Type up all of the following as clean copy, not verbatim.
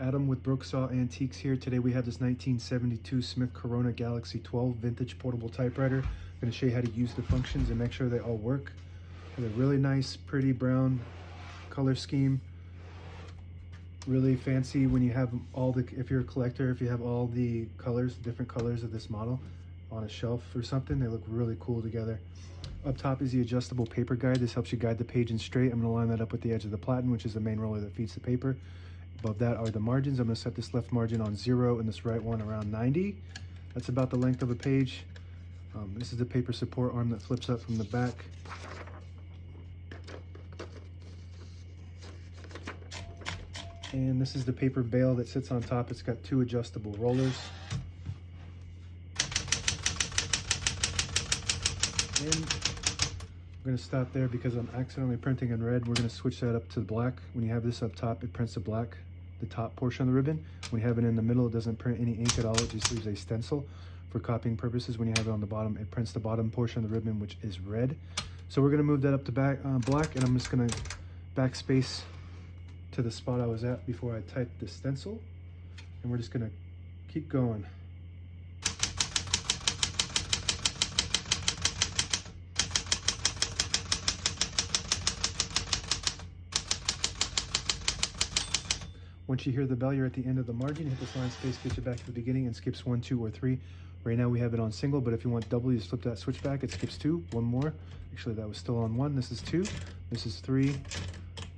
Adam with Brooksaw Antiques here. Today we have this 1972 Smith-Corona Galaxie 12 vintage portable typewriter. I'm going to show you how to use the functions and make sure they all work. Has a really nice, pretty brown color scheme. Really fancy when you have all the, if you're a collector, if you have all the colors, different colors of this model on a shelf or something, they look really cool together. Up top is the adjustable paper guide. This helps you guide the page in straight. I'm going to line that up with the edge of the platen, which is the main roller that feeds the paper. Above that are the margins. I'm going to set this left margin on 0 and this right one around 90. That's about the length of a page. This is the paper support arm that flips up from the back. And this is the paper bale that sits on top. It's got 2 adjustable rollers. And I'm going to stop there because I'm accidentally printing in red. We're going to switch that up to black. When you have this up top, it prints the black, the top portion of the ribbon. When you have it in the middle, it doesn't print any ink at all. It just leaves a stencil for copying purposes. When you have it on the bottom, it prints the bottom portion of the ribbon, which is red. So we're going to move that up to black, and I'm just going to backspace to the spot I was at before I typed the stencil. And we're just going to keep going. Once you hear the bell, you're at the end of the margin. Hit this line space, get you back to the beginning, and skips 1, 2, or 3. Right now we have it on single, but if you want double, you just flip that switch back. It skips 2, 1 more. Actually, that was still on 1. This is 2, this is 3,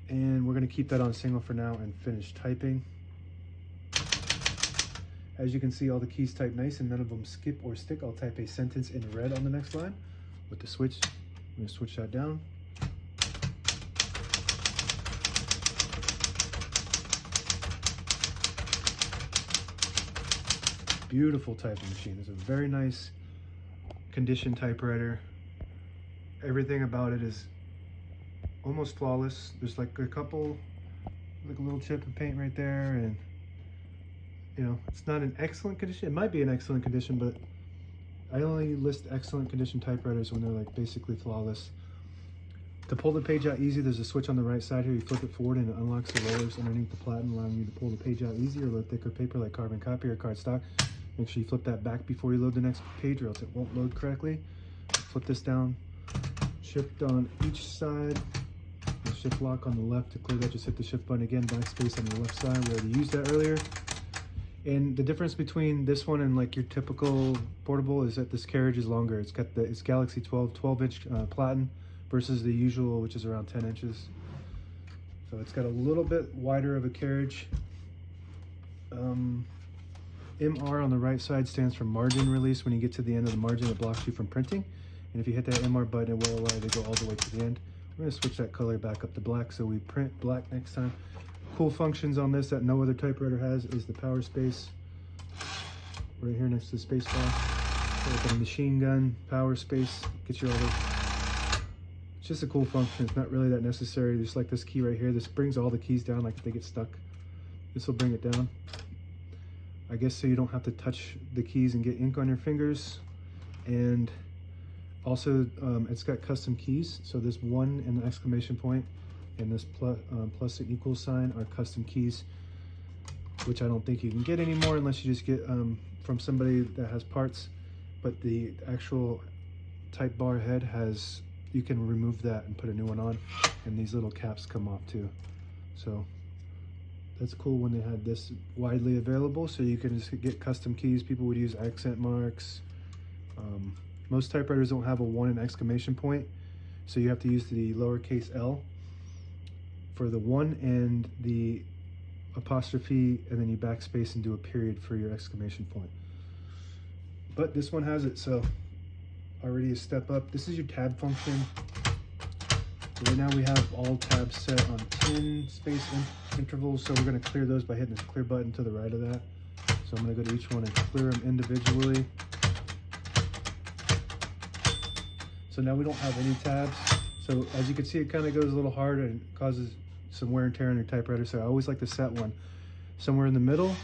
and we're going to keep that on single for now and finish typing. As you can see, all the keys type nice and none of them skip or stick. I'll type a sentence in red on the next line with the switch. I'm going to switch that down. Beautiful typing machine. It's a very nice condition typewriter. Everything about it is almost flawless. There's like a couple, like a little chip of paint right there, and you know, it's not an excellent condition. It might be an excellent condition, but I only list excellent condition typewriters when they're like basically flawless. To pull the page out easy, there's a switch on the right side here. You flip it forward and it unlocks the rollers underneath the platen, allowing you to pull the page out easier or thicker paper like carbon copy or cardstock. Make sure you flip that back before you load the next page or else it won't load correctly. Flip this down, shift on each side, the shift lock on the left. To clear that, just hit the shift button again, backspace on the left side. We already used that earlier. And the difference between this one and like your typical portable is that this carriage is longer. It's got it's Galaxie 12-inch platen versus the usual, which is around 10 inches. So it's got a little bit wider of a carriage. MR on the right side stands for margin release. When you get to the end of the margin, it blocks you from printing. And if you hit that MR button, it will allow you to go all the way to the end. We're going to switch that color back up to black so we print black next time. Cool functions on this that no other typewriter has is the power space. Right here next to the space bar. Like a machine gun, power space, gets you all the... It's just a cool function. It's not really that necessary. Just like this key right here, this brings all the keys down like if they get stuck. This will bring it down. I guess so you don't have to touch the keys and get ink on your fingers. And also it's got custom keys. So this 1 and the exclamation point and this plus and equal sign are custom keys, which I don't think you can get anymore unless you just get from somebody that has parts. But the actual type bar head has, you can remove that and put a new one on, and these little caps come off too. So that's cool when they had this widely available, so you can just get custom keys. People would use accent marks. Most typewriters don't have a 1 and exclamation point, so you have to use the lowercase l for the 1 and the apostrophe, and then you backspace and do a period for your exclamation point. But this one has it, so already a step up. This is your tab function. Right now we have all tabs set on 10 space intervals, so we're going to clear those by hitting this clear button to the right of that. So I'm going to go to each one and clear them individually. So now we don't have any tabs. So as you can see, it kind of goes a little hard and causes some wear and tear on your typewriter. So I always like to set one somewhere in the middle,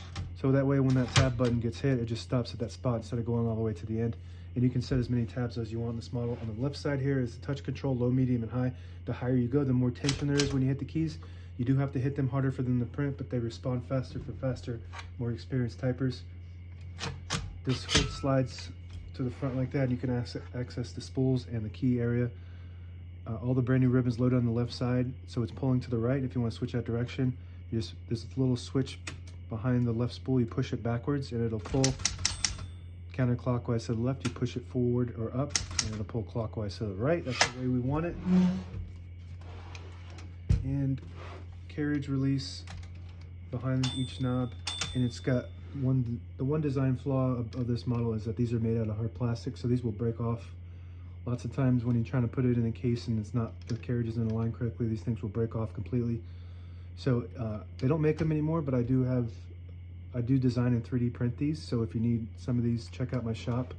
so that way when that tab button gets hit, it just stops at that spot instead of going all the way to the end. And you can set as many tabs as you want on this model. On the left side here is the touch control, low, medium, and high. The higher you go, the more tension there is when you hit the keys. You do have to hit them harder for them to print, but they respond faster for faster, more experienced typers. This hood slides to the front like that, and you can access the spools and the key area. All the brand new ribbons loaded on the left side, so it's pulling to the right. If you want to switch that direction, there's a little switch behind the left spool. You push it backwards and it'll pull counterclockwise to the left. You push it forward or up and it'll pull clockwise to the right. That's the way we want it. And carriage release behind each knob, and it's got the one design flaw of this model is that these are made out of hard plastic, so these will break off. Lots of times when you're trying to put it in a case and the carriage isn't aligned correctly, these things will break off completely. So they don't make them anymore, but I do design and 3D print these. So if you need some of these, check out my shop.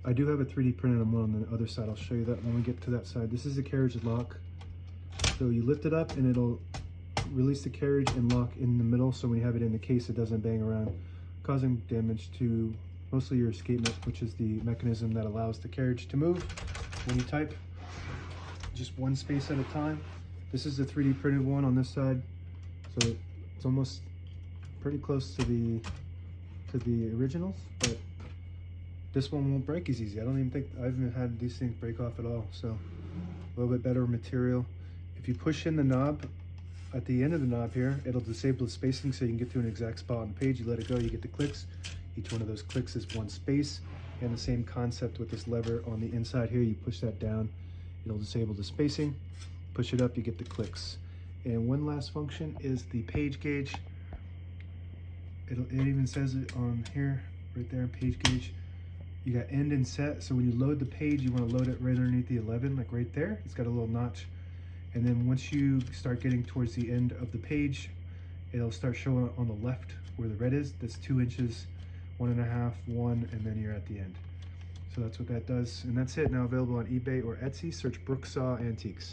I do have a 3D printed one on the other side. I'll show you that when we get to that side. This is the carriage lock. So you lift it up and it'll release the carriage and lock in the middle. So when you have it in the case, it doesn't bang around, causing damage to mostly your escapement, which is the mechanism that allows the carriage to move when you type, just one space at a time. This is the 3D printed one on this side, so it's almost pretty close to the originals, but this one won't break as easy. I don't even think I haven't had these things break off at all. So a little bit better material. If you push in the knob at the end of the knob here, it'll disable the spacing so you can get to an exact spot on the page. You let it go, you get the clicks. Each one of those clicks is one space, and the same concept with this lever on the inside here. You push that down, it'll disable the spacing. Push it up, you get the clicks. And one last function is the page gauge. It even says it on here, right there, page gauge. You got end and set, so when you load the page, you want to load it right underneath the 11, like right there. It's got a little notch. And then once you start getting towards the end of the page, it'll start showing on the left where the red is. That's 2 inches, 1.5, 1, and then you're at the end. So that's what that does. And that's it. Now available on eBay or Etsy. Search Brooksaw Antiques.